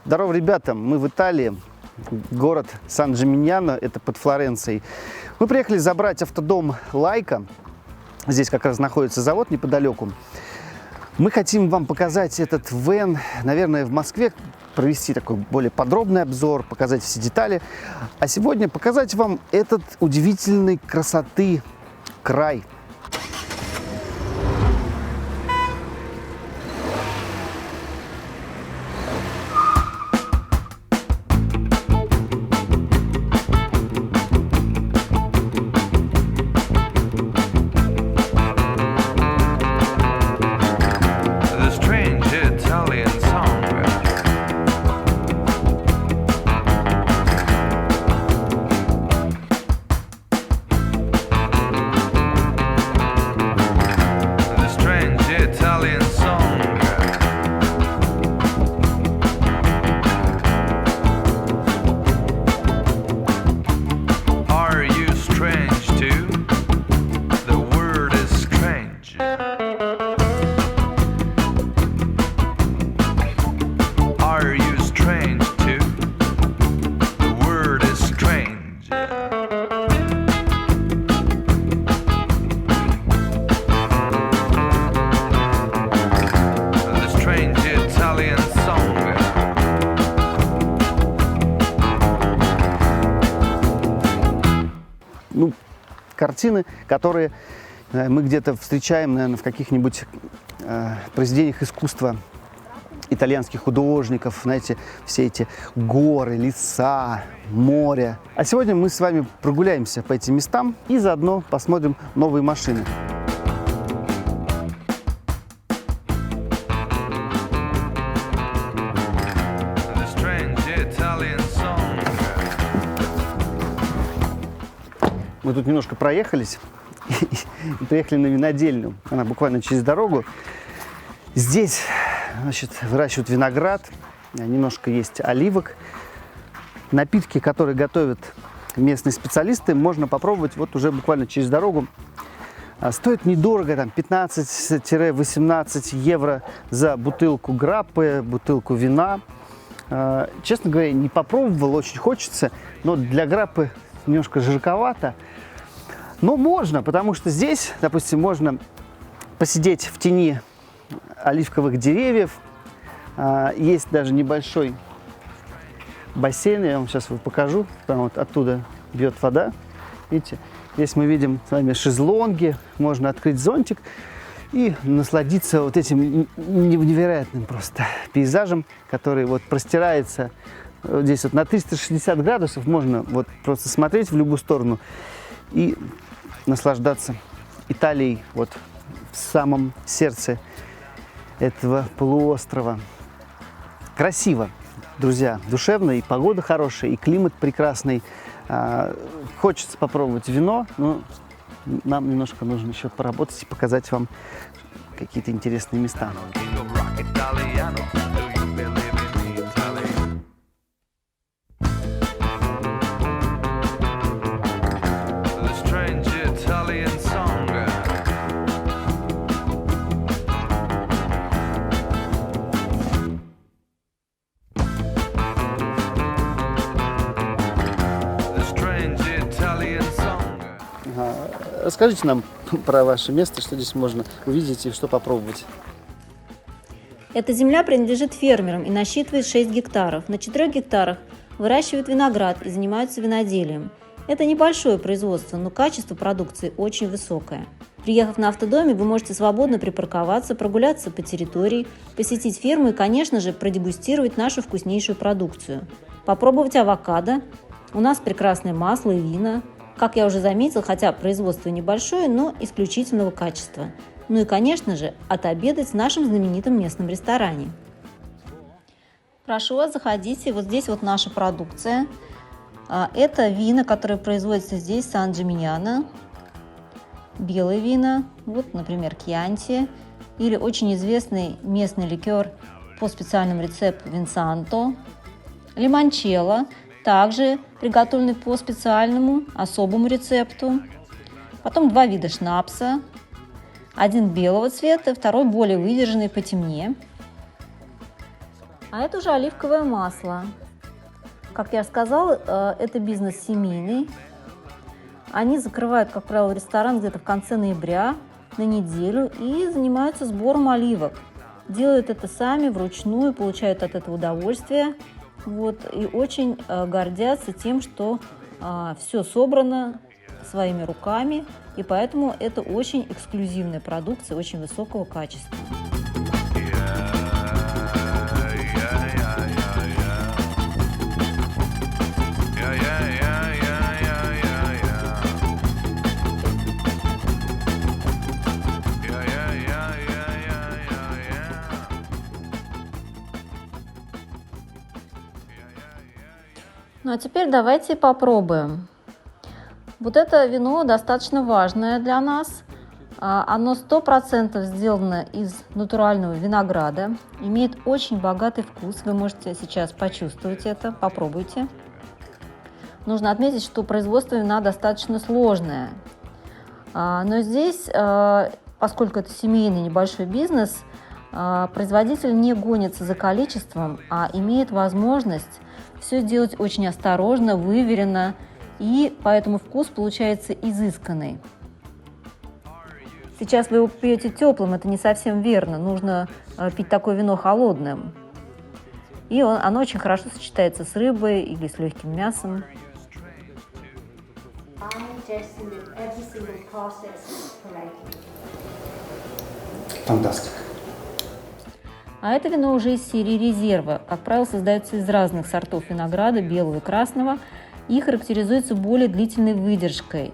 Здорово, ребята! Мы в Италии, город Сан-Джиминьяно, это под Флоренцией. Мы приехали забрать автодом Лайка. Здесь как раз находится завод неподалеку. Мы хотим вам показать этот вэн, наверное, в Москве, провести такой более подробный обзор, показать все детали. А сегодня показать вам этот удивительной красоты край. Картины, которые мы где-то встречаем, наверное, в каких-нибудь произведениях искусства итальянских художников, знаете, все эти горы, леса, море. А сегодня мы с вами прогуляемся по этим местам и заодно посмотрим новые машины. Мы тут немножко проехались и приехали на винодельню. Она буквально через дорогу. Здесь, значит, выращивают виноград, немножко есть оливок. Напитки, которые готовят местные специалисты, можно попробовать вот уже буквально через дорогу. Стоит недорого, там 15-18 евро за бутылку граппы, бутылку вина. Честно говоря, не попробовал, очень хочется, но для граппы немножко жирковато. Но можно, потому что здесь, допустим, можно посидеть в тени оливковых деревьев. Есть даже небольшой бассейн, я вам сейчас покажу. Там вот оттуда бьет вода. Видите, здесь мы видим с вами шезлонги. Можно открыть зонтик и насладиться вот этим невероятным просто пейзажем, который вот простирается здесь вот на 360 градусов. Можно вот просто смотреть в любую сторону и наслаждаться Италией вот в самом сердце этого полуострова. Красиво, друзья, душевно, и погода хорошая, и климат прекрасный. Хочется попробовать вино, но нам немножко нужно еще поработать и показать вам какие-то интересные места. Расскажите нам про ваше место, что здесь можно увидеть и что попробовать. Эта земля принадлежит фермерам и насчитывает 6 гектаров. На 4 гектарах выращивают виноград и занимаются виноделием. Это небольшое производство, но качество продукции очень высокое. Приехав на автодоме, вы можете свободно припарковаться, прогуляться по территории, посетить ферму и, конечно же, продегустировать нашу вкуснейшую продукцию. Попробовать авокадо. У нас прекрасное масло и вина. Как я уже заметил, хотя производство небольшое, но исключительного качества. Ну и, конечно же, отобедать в нашем знаменитом местном ресторане. Прошу вас, заходите. Вот здесь вот наша продукция. Это вина, которые производятся здесь, в Сан-Джиминьяно. Белые вина, вот, например, Кьянти. Или очень известный местный ликер по специальному рецепту Винсанто. Лимончелло. Также приготовленный по специальному особому рецепту. Потом 2 вида шнапса. Один белого цвета, второй более выдержанный, потемнее. А это уже оливковое масло. Как я сказала, это бизнес семейный. Они закрывают, как правило, ресторан где-то в конце ноября на неделю и занимаются сбором оливок. Делают это сами, вручную, получают от этого удовольствие. Вот, и очень гордятся тем, что все собрано своими руками, и поэтому это очень эксклюзивная продукция, очень высокого качества. Ну а теперь давайте попробуем. Вот это вино достаточно важное для нас. Оно 100% сделано из натурального винограда, имеет очень богатый вкус. Вы можете сейчас почувствовать это, попробуйте. Нужно отметить, что производство вина достаточно сложное. Но здесь, поскольку это семейный небольшой бизнес, производитель не гонится за количеством, а имеет возможность все делать очень осторожно, выверенно, и поэтому вкус получается изысканный. Сейчас вы его пьете теплым, это не совсем верно. Нужно пить такое вино холодным. И оно очень хорошо сочетается с рыбой или с легким мясом. Фантастика. А это вино уже из серии резерва. Как правило, создается из разных сортов винограда, белого и красного, и характеризуется более длительной выдержкой.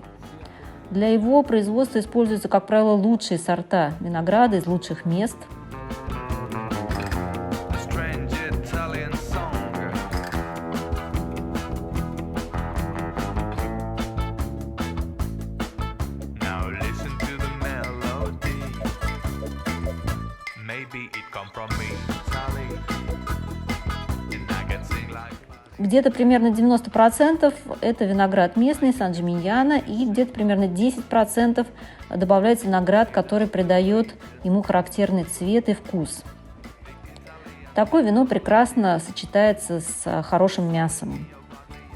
Для его производства используются, как правило, лучшие сорта винограда из лучших мест. Где-то примерно 90% это виноград местный, Сан-Джиминьяно, и где-то примерно 10% добавляется виноград, который придает ему характерный цвет и вкус. Такое вино прекрасно сочетается с хорошим мясом.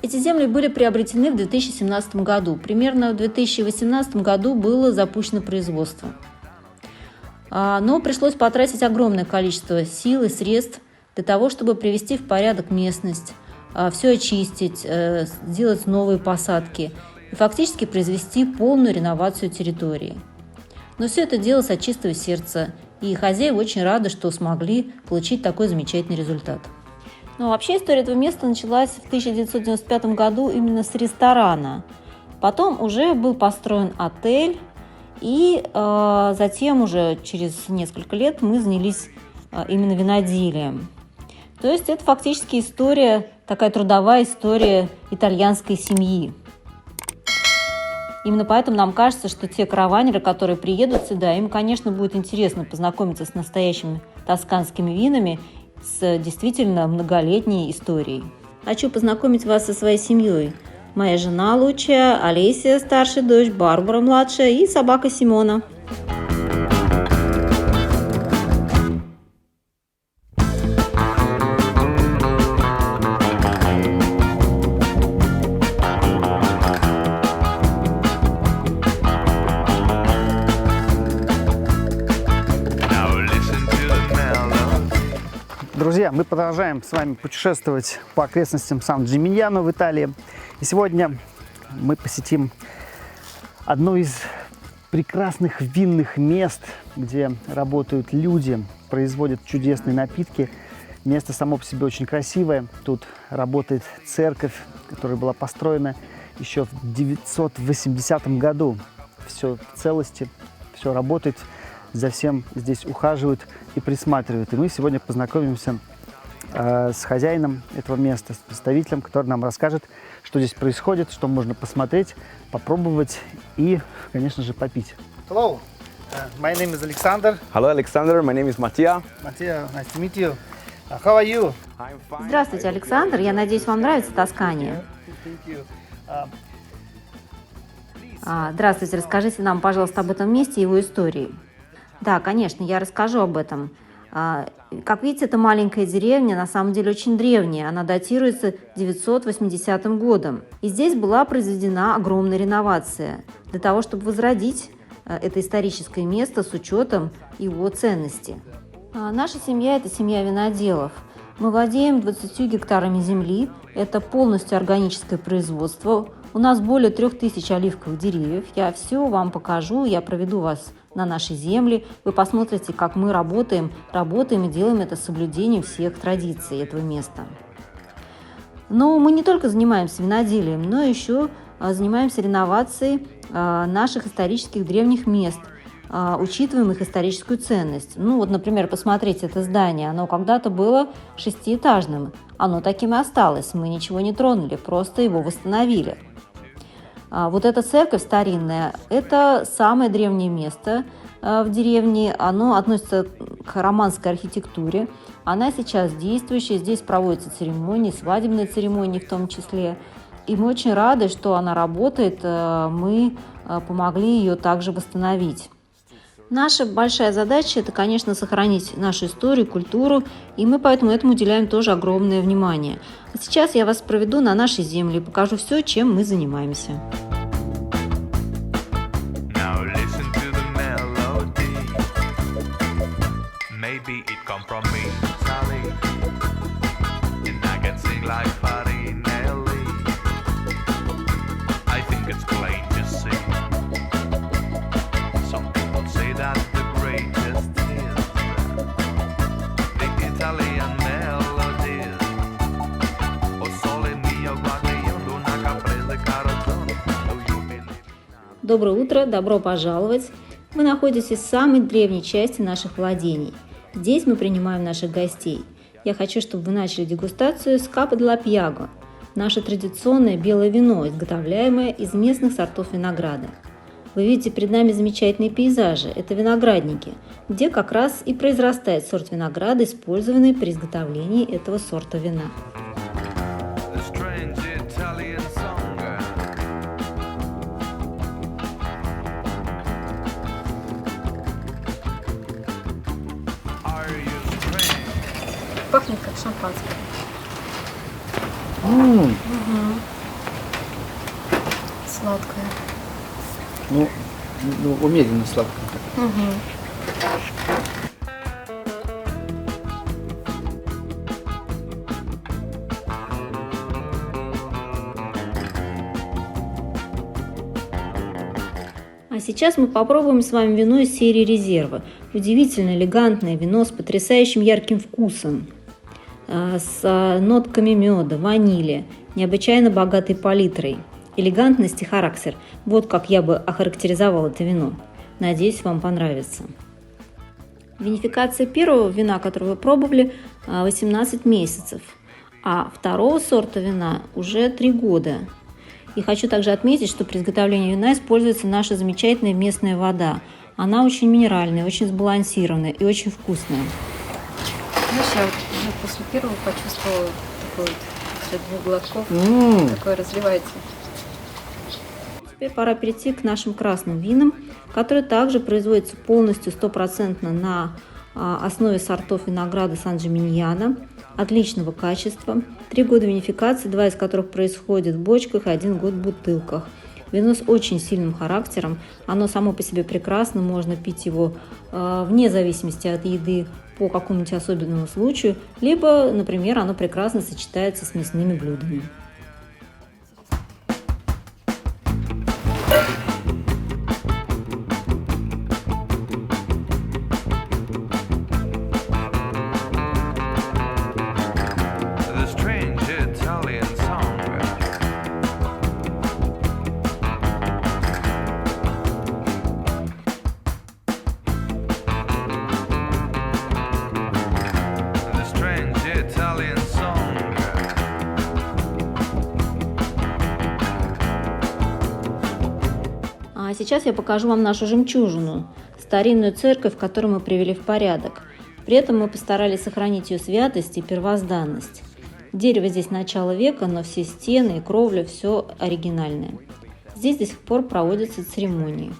Эти земли были приобретены в 2017 году. Примерно в 2018 году было запущено производство. Но пришлось потратить огромное количество сил и средств для того, чтобы привести в порядок местность, все очистить, сделать новые посадки и фактически произвести полную реновацию территории. Но все это делалось от чистого сердца, и хозяева очень рады, что смогли получить такой замечательный результат. Но вообще история этого места началась в 1995 году именно с ресторана. Потом уже был построен отель, и затем уже через несколько лет мы занялись именно виноделием. То есть это фактически история, такая трудовая история итальянской семьи. Именно поэтому нам кажется, что те караванеры, которые приедут сюда, им, конечно, будет интересно познакомиться с настоящими тосканскими винами, с действительно многолетней историей. Хочу познакомить вас со своей семьей. Моя жена Лучия, Олеся, старшая дочь, Барбара, младшая, и собака Симона. Друзья, мы продолжаем с вами путешествовать по окрестностям Сан-Джиминьяно в Италии. И сегодня мы посетим одно из прекрасных винных мест, где работают люди, производят чудесные напитки. Место само по себе очень красивое. Тут работает церковь, которая была построена еще в 980 году. Все в целости, все работает, за всем здесь ухаживают и присматривают. И мы сегодня познакомимся с хозяином этого места, с представителем, который нам расскажет, что здесь происходит, что можно посмотреть, попробовать и, конечно же, попить. Hello, my name is Alexander. Hello, Alexander. My name is Mattia. Mattia, nice to meet you. How are you? Здравствуйте, Александр. Я надеюсь, вам нравится Тоскания. Здравствуйте, расскажите нам, пожалуйста, об этом месте и его истории. Да, конечно, я расскажу об этом. Как видите, эта маленькая деревня на самом деле очень древняя. Она датируется 980 годом. И здесь была произведена огромная реновация для того, чтобы возродить это историческое место с учетом его ценности. Наша семья – это семья виноделов. Мы владеем 20 гектарами земли. Это полностью органическое производство. У нас более 3000 оливковых деревьев. Я все вам покажу, я проведу вас на нашей земле. Вы посмотрите, как мы работаем и делаем это с соблюдением всех традиций этого места. Но мы не только занимаемся виноделием, но еще занимаемся реновацией наших исторических древних мест, учитываем их историческую ценность. Например, посмотрите, это здание, оно когда-то было 6-этажным, оно таким и осталось, мы ничего не тронули, просто его восстановили. Вот эта церковь старинная, это самое древнее место в деревне, оно относится к романской архитектуре, она сейчас действующая, здесь проводятся церемонии, свадебные церемонии в том числе, и мы очень рады, что она работает, мы помогли ее также восстановить. Наша большая задача – это, конечно, сохранить нашу историю, культуру, и мы поэтому этому уделяем тоже огромное внимание. А сейчас я вас проведу на нашей земле и покажу все, чем мы занимаемся. Доброе утро, добро пожаловать! Вы находитесь в самой древней части наших владений. Здесь мы принимаем наших гостей. Я хочу, чтобы вы начали дегустацию с Капа де ла Пьяго, наше традиционное белое вино, изготовляемое из местных сортов винограда. Вы видите перед нами замечательные пейзажи, это виноградники, где как раз и произрастает сорт винограда, использованный при изготовлении этого сорта вина. Пахнет как шампанское. Сладкое. Умеренно сладкое. А сейчас мы попробуем с вами вино из серии «Резерва». Удивительно элегантное вино с потрясающим ярким вкусом, с нотками меда, ванили, необычайно богатой палитрой, элегантность и характер. Вот как я бы охарактеризовала это вино. Надеюсь, вам понравится. Винификация первого вина, которое вы пробовали, 18 месяцев, а второго сорта вина уже 3 года. И хочу также отметить, что при изготовлении вина используется наша замечательная местная вода. Она очень минеральная, очень сбалансированная и очень вкусная. Знаешь, я уже после первого почувствовала такой вот после 2 глотков, такое разливается. Теперь пора перейти к нашим красным винам, которые также производятся полностью 100% на основе сортов винограда Сан-Джиминьяно, отличного качества. 3 года винификации, 2 из которых происходят в бочках, и 1 год в бутылках. Вино с очень сильным характером, оно само по себе прекрасно, можно пить его вне зависимости от еды по какому-нибудь особенному случаю, либо, например, оно прекрасно сочетается с мясными блюдами. А сейчас я покажу вам нашу жемчужину, старинную церковь, которую мы привели в порядок. При этом мы постарались сохранить ее святость и первозданность. Дерево здесь начала века, но все стены и кровля – все оригинальное. Здесь до сих пор проводятся церемонии.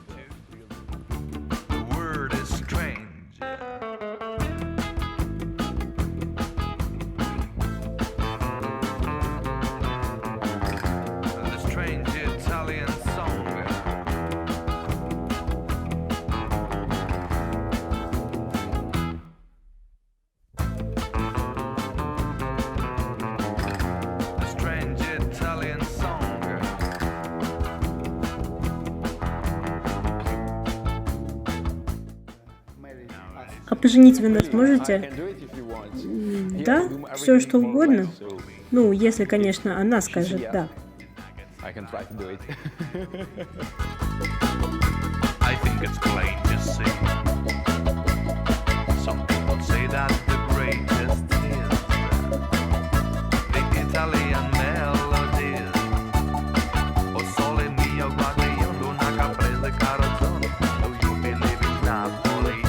поженить вы нас I можете? can do it if you want. Да, I can do все everything что you want, угодно. so Ну, если, конечно, она скажет yeah. да. I can try to do it. I think it's plain to see. Some people say that the greatest is the Italian melodies. O sole mio guardiando una caprese carrozzone. Do you believe in Napoli?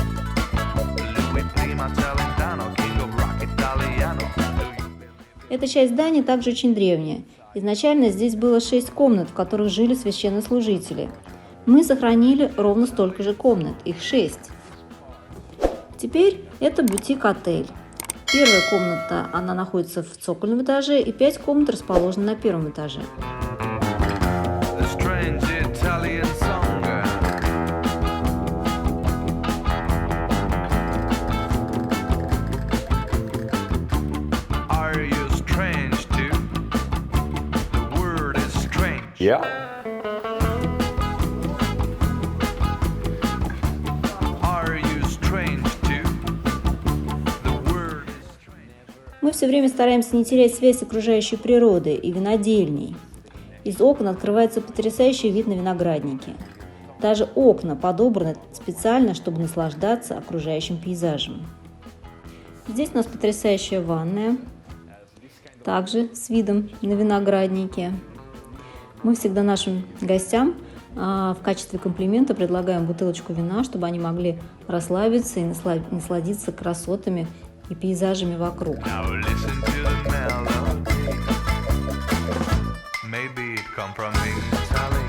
Lui prima Celentano, king of rock italiano. Эта часть здания также очень древняя. Изначально здесь было 6 комнат, в которых жили священнослужители. Мы сохранили ровно столько же комнат, их 6. Теперь это бутик-отель. Первая комната, она находится в цокольном этаже, и 5 комнат расположены на первом этаже. The strange Italian song. Are you strange too? The word is strange. Yeah. Are you strange too? The word is strange. Мы все время стараемся не терять связь с окружающей природой и винодельней. Из окон открывается потрясающий вид на виноградники. Даже окна подобраны специально, чтобы наслаждаться окружающим пейзажем. Здесь у нас потрясающая ванная, также с видом на виноградники. Мы всегда нашим гостям в качестве комплимента предлагаем бутылочку вина, чтобы они могли расслабиться и насладиться красотами и пейзажами вокруг. Now listen to the melody. Maybe it come from Italy.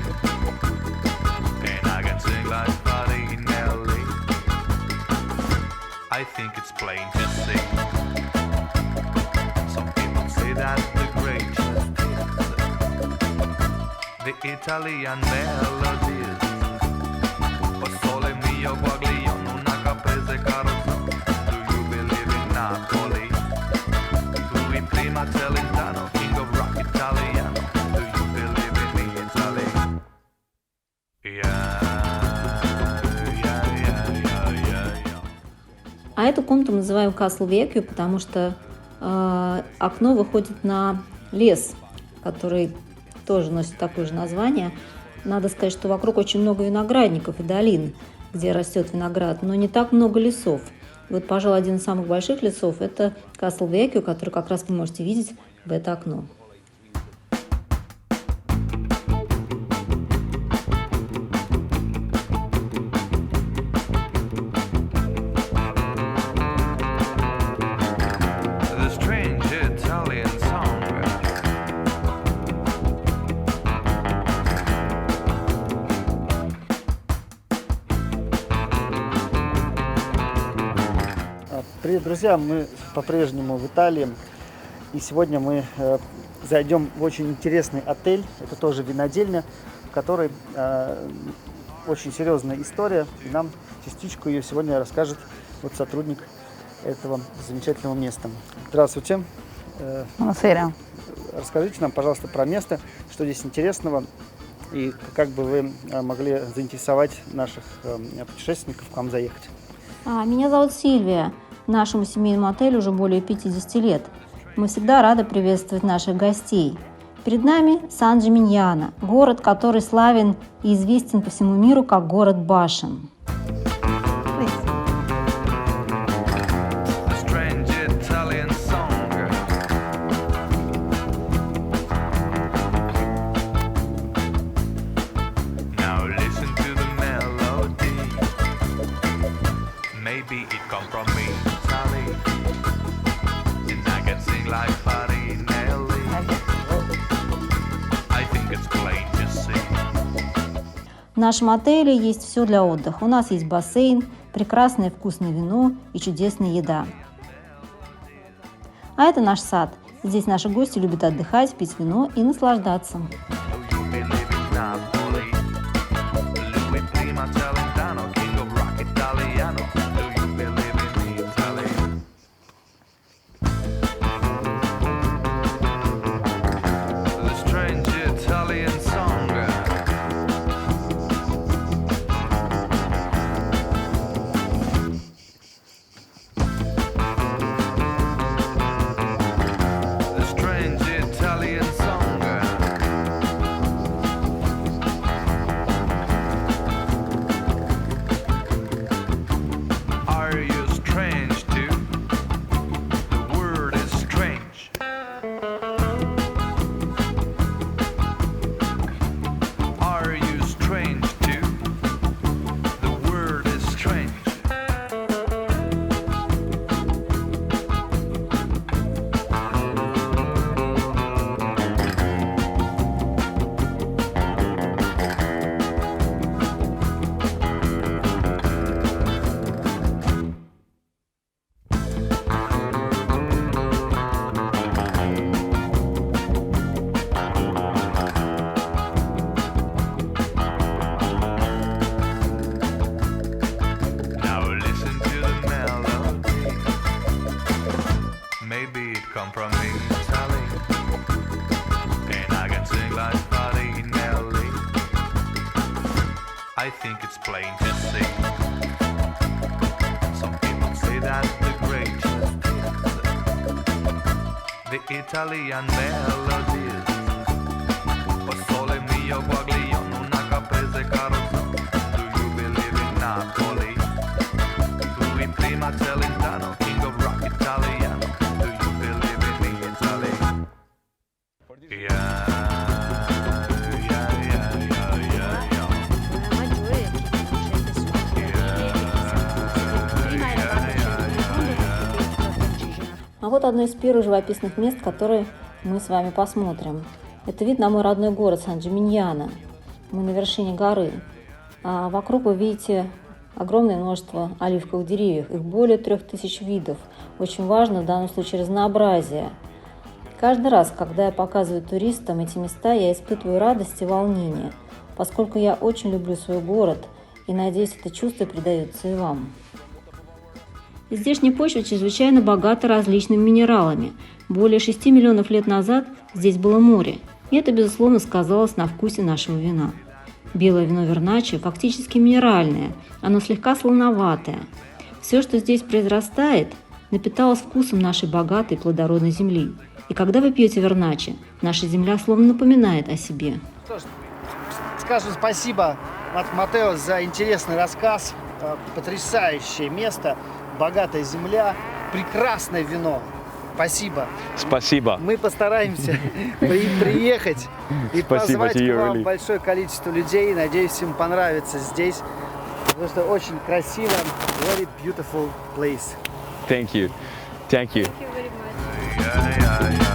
And I can sing like Farinelli. I think it's plain to see. Some people say that the greatest is the Italian melodies. O sole mio guaglione, una caprese carrozzone. Do you believe in Napoli? Lui prima Celentano, king of rock italiano. Do you believe in Italy? Yeah. А эту комнату мы называем Castle Vecchio, потому что окно выходит на лес, который тоже носит такое же название. Надо сказать, что вокруг очень много виноградников и долин, где растет виноград, но не так много лесов. И вот, пожалуй, один из самых больших лесов – это Castle Vecchio, который как раз вы можете видеть в это окно. The strange Italian song. Привет, друзья! Мы по-прежнему в Италии. И сегодня мы зайдем в очень интересный отель. Это тоже винодельня, в которой очень серьезная история. И нам частичку ее сегодня расскажет вот сотрудник этого замечательного места. Здравствуйте. Buonasera. Расскажите нам, пожалуйста, про место, что здесь интересного, и как бы вы могли заинтересовать наших путешественников к вам заехать. Меня зовут Сильвия. Нашему семейному отелю уже более 50 лет. Мы всегда рады приветствовать наших гостей. Перед нами Сан-Джиминьяно, город, который славен и известен по всему миру как город башен. The strange Italian song. Now listen to the melody. Maybe it come from Italy. And I can sing like Farinelli. I think it's plain to see. В нашем отеле есть все для отдыха. У нас есть бассейн, прекрасное вкусное вино и чудесная еда. А это наш сад. Здесь наши гости любят отдыхать, пить вино и наслаждаться. Do you believe in Napoli? Lui prima Celentano, king of rock italiano. Do you believe in Italy? The strange Italian song. Maybe it come from Italy, and I can sing like Farinelli. I think it's plain to see. Some people say that the greatest is the Italian melodies. O sole mio guaglione, una caprese carrozzone. Do you believe in Napoli? Lui prima Celentano, king of rock Italiano. Do you believe in Italy? Yeah. А вот одно из первых живописных мест, которые мы с вами посмотрим. Это вид на мой родной город Сан-Джиминьяно. Мы на вершине горы. А вокруг вы видите огромное множество оливковых деревьев. Их более 3000 видов. Очень важно в данном случае разнообразие. Каждый раз, когда я показываю туристам эти места, я испытываю радость и волнение, поскольку я очень люблю свой город и надеюсь, это чувство передается и вам. Здешняя почва чрезвычайно богата различными минералами. Более 6 миллионов лет назад здесь было море, и это, безусловно, сказалось на вкусе нашего вина. Белое вино Верначчо фактически минеральное, оно слегка солоноватое. Все, что здесь произрастает, напиталось вкусом нашей богатой плодородной земли. И когда вы пьете Верначчо, наша земля словно напоминает о себе. Скажу спасибо, Матео, за интересный рассказ. Потрясающее место, богатая земля, прекрасное вино. Спасибо. Спасибо. Мы постараемся приехать и позвать к вам большое количество людей. Надеюсь, им понравится здесь, потому что очень красиво. Very beautiful place. Thank you. Thank you. Thank you very much. Yeah, yeah, yeah.